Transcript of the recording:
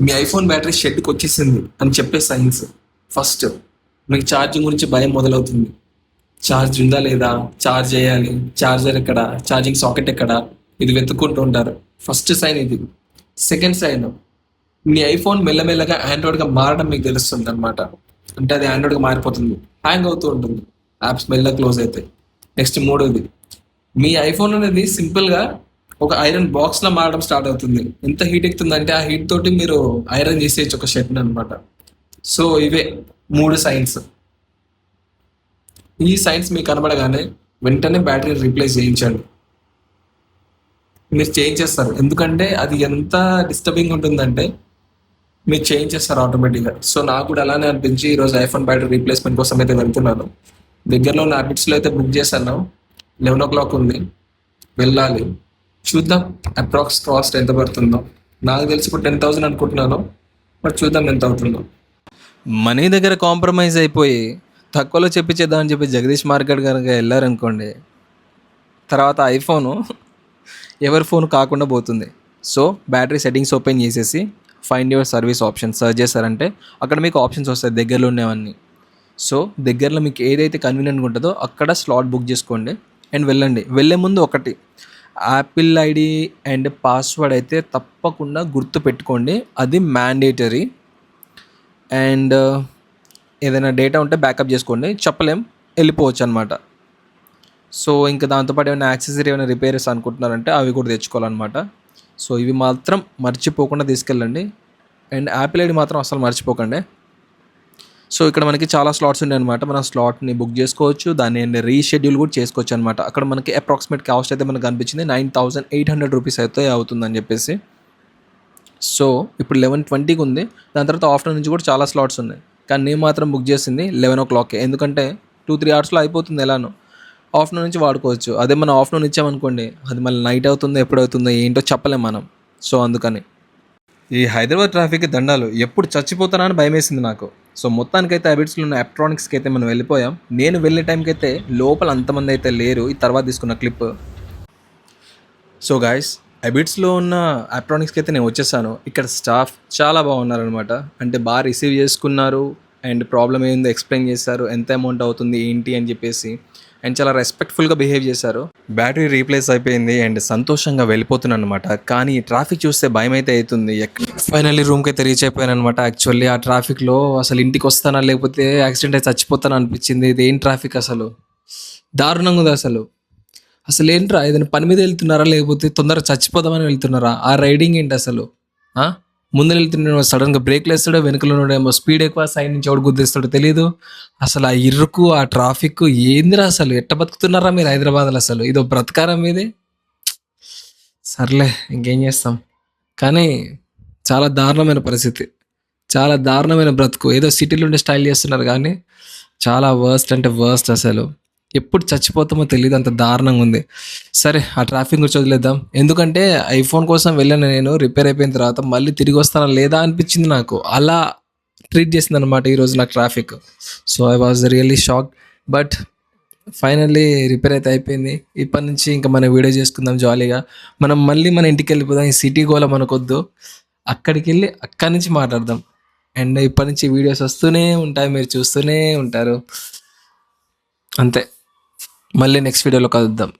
మీ iPhone battery షెడ్కి వచ్చేసింది అని చెప్పే సైన్స్. ఫస్ట్ మీకు ఛార్జింగ్ గురించి భయం మొదలవుతుంది. ఛార్జ్ ఉందా లేదా, ఛార్జ్ చేయాలి, ఛార్జర్ ఎక్కడ, ఛార్జింగ్ సాకెట్ ఎక్కడ, ఇది వెతుక్కుంటూ ఉంటారు. ఫస్ట్ సైన్ ఇది. సెకండ్ సైన్, మీ ఐఫోన్ మెల్లమెల్లగా ఆండ్రాయిడ్గా మారడం మీకు తెలుస్తుంది అనమాట. అంటే అది ఆండ్రాయిడ్గా మారిపోతుంది, హ్యాంగ్ అవుతూ ఉంటుంది, యాప్స్ మెల్లగా క్లోజ్ అవుతాయి. నెక్స్ట్ మూడోది, మీ ఐఫోన్ అనేది సింపుల్గా ఒక ఐరన్ బాక్స్లో మారడం స్టార్ట్ అవుతుంది. ఎంత హీట్ ఎక్కుతుందంటే ఆ హీట్ తోటి మీరు ఐరన్ చేసేయచ్చు ఒక షర్ట్ని అనమాట. సో ఇవే 3 సైన్స్. ఈ సైన్స్ మీకు కనబడగానే వెంటనే బ్యాటరీ రీప్లేస్ చేయించండి. మీరు చేంజ్ చేస్తారు, ఎందుకంటే అది ఎంత డిస్టర్బింగ్ ఉంటుందంటే మీరు చేంజ్ చేస్తారు ఆటోమేటిక్గా. సో నాకు కూడా అలానే అనిపించి ఈరోజు ఐఫోన్ బ్యాటరీ రీప్లేస్మెంట్ కోసం అయితే వెళ్తున్నాను. దగ్గరలో ఉన్న హ్యాబిట్స్లో అయితే బుక్ చేశాను. 11 o'clock ఉంది, వెళ్ళాలి. చూద్దాం అప్రాక్స్ కాస్ట్ ఎంత పడుతుందో. నాకు తెలిసి ఇప్పుడు 10,000 అనుకుంటున్నాను, బట్ చూద్దాం ఎంత అవుతుందో. మనీ దగ్గర కాంప్రమైజ్ అయిపోయి తక్కువలో చెప్పించేద్దామని చెప్పి జగదీష్ మార్కెట్ కనుక వెళ్ళారనుకోండి, తర్వాత ఐఫోను ఎవరి ఫోన్ కాకుండా పోతుంది. సో బ్యాటరీ సెట్టింగ్స్ ఓపెన్ చేసేసి find your service option search చేశారంటే అక్కడ మీకు ఆప్షన్స్ వస్తాయి దగ్గరలో ఉండేవన్నీ. సో దగ్గరలో మీకు ఏదైతే కన్వీనియంట్గా ఉంటుందో అక్కడ స్లాట్ బుక్ చేసుకోండి అండ్ వెళ్ళండి. వెళ్ళే ముందు ఒకటి, యాపిల్ ఐడి అండ్ పాస్వర్డ్ అయితే తప్పకుండా గుర్తు పెట్టుకోండి, అది మ్యాండేటరీ. అండ్ ఏదైనా డేటా ఉంటే బ్యాకప్ చేసుకోండి, చెప్పలేం వెళ్ళిపోవచ్చు అనమాట. సో ఇంకా దాంతోపాటు ఏమైనా యాక్సెసరీ ఏమైనా రిపేర్స్ అనుకుంటున్నారంటే అవి కూడా తెచ్చుకోవాలన్నమాట. సో ఇవి మాత్రం మర్చిపోకుండా తీసుకెళ్ళండి. అండ్ యాపిల్ ఐడి మాత్రం అసలు మర్చిపోకండి. సో ఇక్కడ మనకి చాలా స్లాట్స్ ఉన్నాయి అనమాట. మనం స్లాట్ని బుక్ చేసుకోవచ్చు, దాన్ని రీషెడ్యూల్ కూడా చేసుకోవచ్చు అనమాట. అక్కడ మనకి అప్రాక్సిమేట్ కాస్ట్ అయితే మనకు అనిపించింది 9,800 రూపీస్ అయితే అవుతుందని చెప్పేసి. సో ఇప్పుడు 11:20కి ఉంది, దాని తర్వాత ఆఫ్టర్నూన్ నుంచి కూడా చాలా స్లాట్స్ ఉన్నాయి. కానీ నేను మాత్రం బుక్ చేసింది 11 o'clock, ఎందుకంటే 2-3 అవర్స్లో అయిపోతుంది ఎలానో. ఆఫ్టర్నూన్ నుంచి వాడుకోవచ్చు. అదే మనం ఆఫ్టర్నూన్ ఇచ్చామనుకోండి, అది మళ్ళీ నైట్ అవుతుందో ఎప్పుడు అవుతుందో ఏంటో చెప్పలేం మనం. సో అందుకని ఈ హైదరాబాద్ ట్రాఫిక్ దండాలు, ఎప్పుడు చచ్చిపోతానా అని భయం వేసింది నాకు. సో మొత్తానికైతే హ్యాబిట్స్లో ఉన్న ఎలక్ట్రానిక్స్కి అయితే మనం వెళ్ళిపోయాం. నేను వెళ్ళే టైంకి అయితే లోపల అంతమంది అయితే లేరు, ఈ తర్వాత తీసుకున్న క్లిప్. సో గాయస్, హ్యాబిట్స్లో ఉన్న ఎలక్ట్రానిక్స్కి అయితే నేను వచ్చేసాను. ఇక్కడ స్టాఫ్ చాలా బాగున్నారనమాట. అంటే బాగా రిసీవ్ చేసుకున్నారు అండ్ ప్రాబ్లం ఏందో ఎక్స్ప్లెయిన్ చేశారు, ఎంత అమౌంట్ అవుతుంది ఏంటి అని చెప్పేసి. అండ్ చాలా రెస్పెక్ట్ఫుల్గా బిహేవ్ చేశారు. బ్యాటరీ రీప్లేస్ అయిపోయింది అండ్ సంతోషంగా వెళ్ళిపోతున్నాను అనమాట. కానీ ట్రాఫిక్ చూస్తే భయం అయితే అవుతుంది. ఫైనల్లీ రూమ్కి అయితే రీచ్ అయిపోయాను అనమాట. యాక్చువల్లీ ఆ ట్రాఫిక్లో అసలు ఇంటికి వస్తానా లేకపోతే యాక్సిడెంట్ అయితే చచ్చిపోతానా అనిపించింది. ఇది ఏం ట్రాఫిక్ అసలు, దారుణంగా ఉంది అసలు. అసలు ఏంట్రా, ఏదైనా పని మీద వెళ్తున్నారా లేకపోతే తొందరగా చచ్చిపోదామని వెళ్తున్నారా? ఆ రైడింగ్ ఏంటి అసలు? ముందు వెళ్తున్నాడు, సడన్గా బ్రేక్లు వేస్తాడో, వెనుకలోనేమో స్పీడ్ ఎక్కువ, సైడ్ నుంచి ఎవడు గుద్దేస్తాడో తెలియదు. అసలు ఆ ఇరుకు, ఆ ట్రాఫిక్ ఏందిరా అసలు? ఎట్ట బతుకుతున్నారా మీరు హైదరాబాద్లో? అసలు ఇదో బ్రతకారా మీది? సర్లే ఇంకేం చేస్తాం. కానీ చాలా దారుణమైన పరిస్థితి, చాలా దారుణమైన బ్రతుకు. ఏదో సిటీలో ఉండే స్టైల్ చేస్తున్నారు కానీ చాలా వర్స్ట్ అంటే వర్స్ట్. అసలు ఎప్పుడు చచ్చిపోతామో తెలియదు, అంత దారుణంగా ఉంది. సరే ఆ ట్రాఫిక్ గురించి వదిలేద్దాం. ఎందుకంటే ఐఫోన్ కోసం వెళ్ళాను నేను, రిపేర్ అయిపోయిన తర్వాత మళ్ళీ తిరిగి వస్తానా లేదా అనిపించింది నాకు. అలా ట్రీట్ చేసింది అనమాట ఈరోజు నాకు traffic. So I was really shock. But finally repair అయితే అయిపోయింది. ఇప్పటి నుంచి ఇంకా మనం వీడియో చేసుకుందాం జాలీగా. మనం మళ్ళీ మన ఇంటికి వెళ్ళిపోదాం. ఈ సిటీ గోల మనకొద్దు, అక్కడికి వెళ్ళి అక్కడి నుంచి మాట్లాడదాం. అండ్ ఇప్పటి నుంచి వీడియోస్ వస్తూనే ఉంటాయి, మీరు చూస్తూనే ఉంటారు. అంతే, మళ్ళీ నెక్స్ట్ వీడియోలో కలుద్దాం.